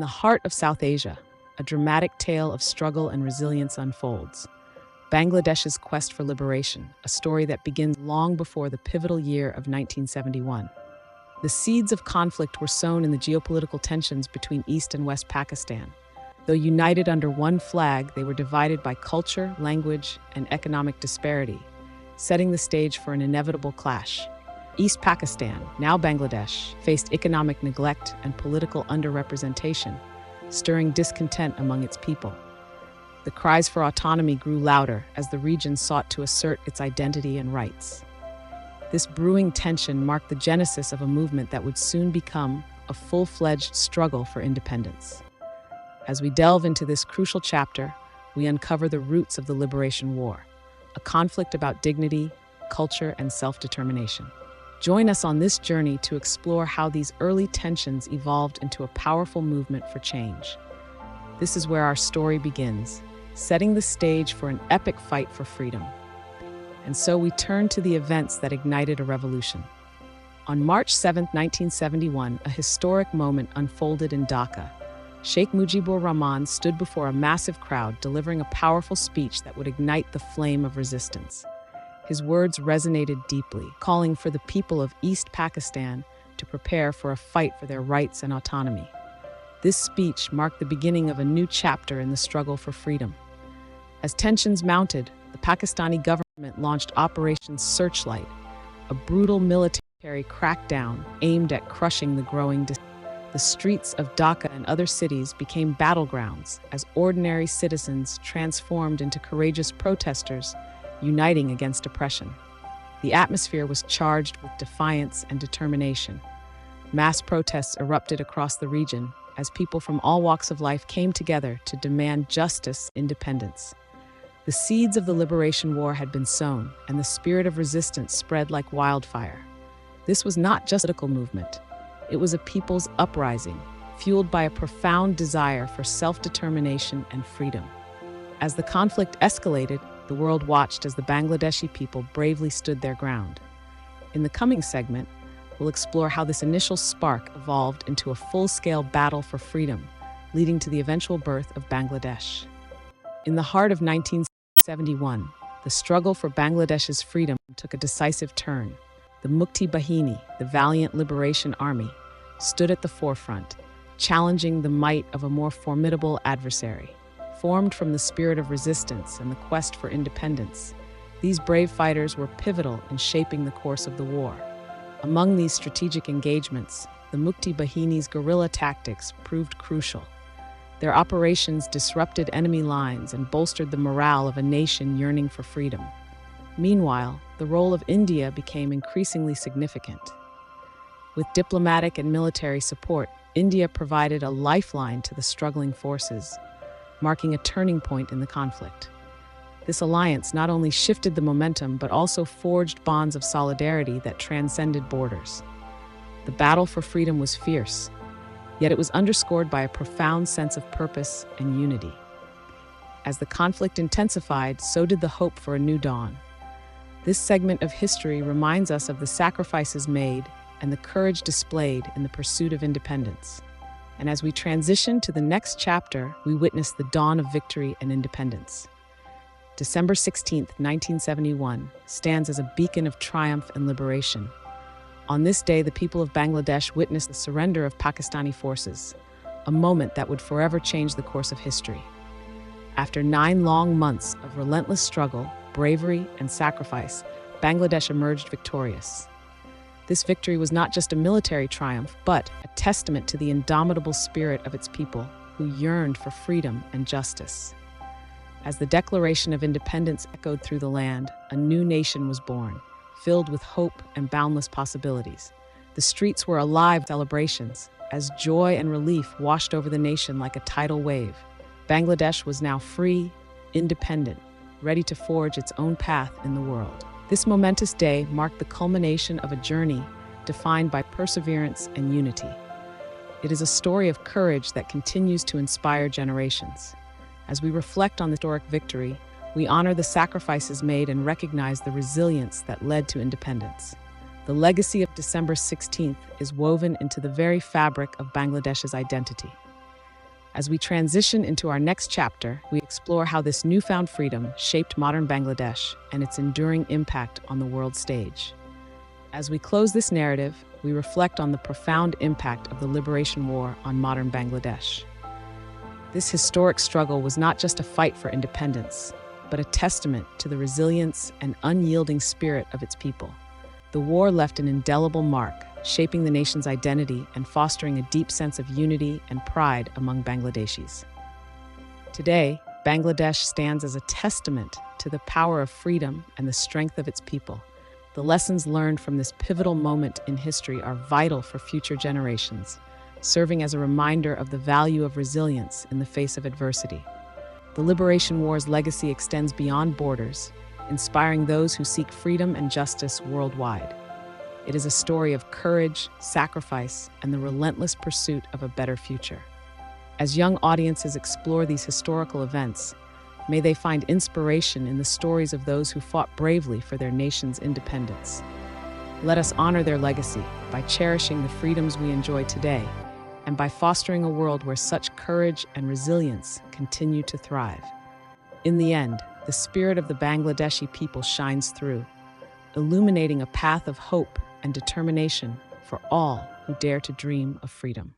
In the heart of South Asia, a dramatic tale of struggle and resilience unfolds. Bangladesh's quest for liberation, a story that begins long before the pivotal year of 1971. The seeds of conflict were sown in the geopolitical tensions between East and West Pakistan. Though united under one flag, they were divided by culture, language, and economic disparity, setting the stage for an inevitable clash. East Pakistan, now Bangladesh, faced economic neglect and political underrepresentation, stirring discontent among its people. The cries for autonomy grew louder as the region sought to assert its identity and rights. This brewing tension marked the genesis of a movement that would soon become a full-fledged struggle for independence. As we delve into this crucial chapter, we uncover the roots of the Liberation War, a conflict about dignity, culture, and self-determination. Join us on this journey to explore how these early tensions evolved into a powerful movement for change. This is where our story begins, setting the stage for an epic fight for freedom. And so we turn to the events that ignited a revolution. On March 7, 1971, a historic moment unfolded in Dhaka. Sheikh Mujibur Rahman stood before a massive crowd, delivering a powerful speech that would ignite the flame of resistance. His words resonated deeply, calling for the people of East Pakistan to prepare for a fight for their rights and autonomy. This speech marked the beginning of a new chapter in the struggle for freedom. As tensions mounted, the Pakistani government launched Operation Searchlight, a brutal military crackdown aimed at crushing the growing dissent. The streets of Dhaka and other cities became battlegrounds as ordinary citizens transformed into courageous protesters, uniting against oppression. The atmosphere was charged with defiance and determination. Mass protests erupted across the region as people from all walks of life came together to demand justice and independence. The seeds of the Liberation War had been sown, and the spirit of resistance spread like wildfire. This was not just a political movement. It was a people's uprising, fueled by a profound desire for self-determination and freedom. As the conflict escalated, the world watched as the Bangladeshi people bravely stood their ground. In the coming segment, we'll explore how this initial spark evolved into a full-scale battle for freedom, leading to the eventual birth of Bangladesh. In the heart of 1971, the struggle for Bangladesh's freedom took a decisive turn. The Mukti Bahini, the valiant liberation army, stood at the forefront, challenging the might of a more formidable adversary. Formed from the spirit of resistance and the quest for independence, these brave fighters were pivotal in shaping the course of the war. Among these strategic engagements, the Mukti Bahini's guerrilla tactics proved crucial. Their operations disrupted enemy lines and bolstered the morale of a nation yearning for freedom. Meanwhile, the role of India became increasingly significant. With diplomatic and military support, India provided a lifeline to the struggling forces, marking a turning point in the conflict. This alliance not only shifted the momentum, but also forged bonds of solidarity that transcended borders. The battle for freedom was fierce, yet it was underscored by a profound sense of purpose and unity. As the conflict intensified, so did the hope for a new dawn. This segment of history reminds us of the sacrifices made and the courage displayed in the pursuit of independence. And as we transition to the next chapter, we witness the dawn of victory and independence. December 16, 1971, stands as a beacon of triumph and liberation. On this day, the people of Bangladesh witnessed the surrender of Pakistani forces, a moment that would forever change the course of history. After 9 long months of relentless struggle, bravery, and sacrifice, Bangladesh emerged victorious. This victory was not just a military triumph, but a testament to the indomitable spirit of its people, who yearned for freedom and justice. As the Declaration of Independence echoed through the land, a new nation was born, filled with hope and boundless possibilities. The streets were alive with celebrations, as joy and relief washed over the nation like a tidal wave. Bangladesh was now free, independent, ready to forge its own path in the world. This momentous day marked the culmination of a journey defined by perseverance and unity. It is a story of courage that continues to inspire generations. As we reflect on the historic victory, we honor the sacrifices made and recognize the resilience that led to independence. The legacy of December 16th is woven into the very fabric of Bangladesh's identity. As we transition into our next chapter, we explore how this newfound freedom shaped modern Bangladesh and its enduring impact on the world stage. As we close this narrative, we reflect on the profound impact of the Liberation War on modern Bangladesh. This historic struggle was not just a fight for independence, but a testament to the resilience and unyielding spirit of its people. The war left an indelible mark, shaping the nation's identity and fostering a deep sense of unity and pride among Bangladeshis. Today, Bangladesh stands as a testament to the power of freedom and the strength of its people. The lessons learned from this pivotal moment in history are vital for future generations, serving as a reminder of the value of resilience in the face of adversity. The Liberation War's legacy extends beyond borders, inspiring those who seek freedom and justice worldwide. It is a story of courage, sacrifice, and the relentless pursuit of a better future. As young audiences explore these historical events, may they find inspiration in the stories of those who fought bravely for their nation's independence. Let us honor their legacy by cherishing the freedoms we enjoy today and by fostering a world where such courage and resilience continue to thrive. In the end, the spirit of the Bangladeshi people shines through, illuminating a path of hope and determination for all who dare to dream of freedom.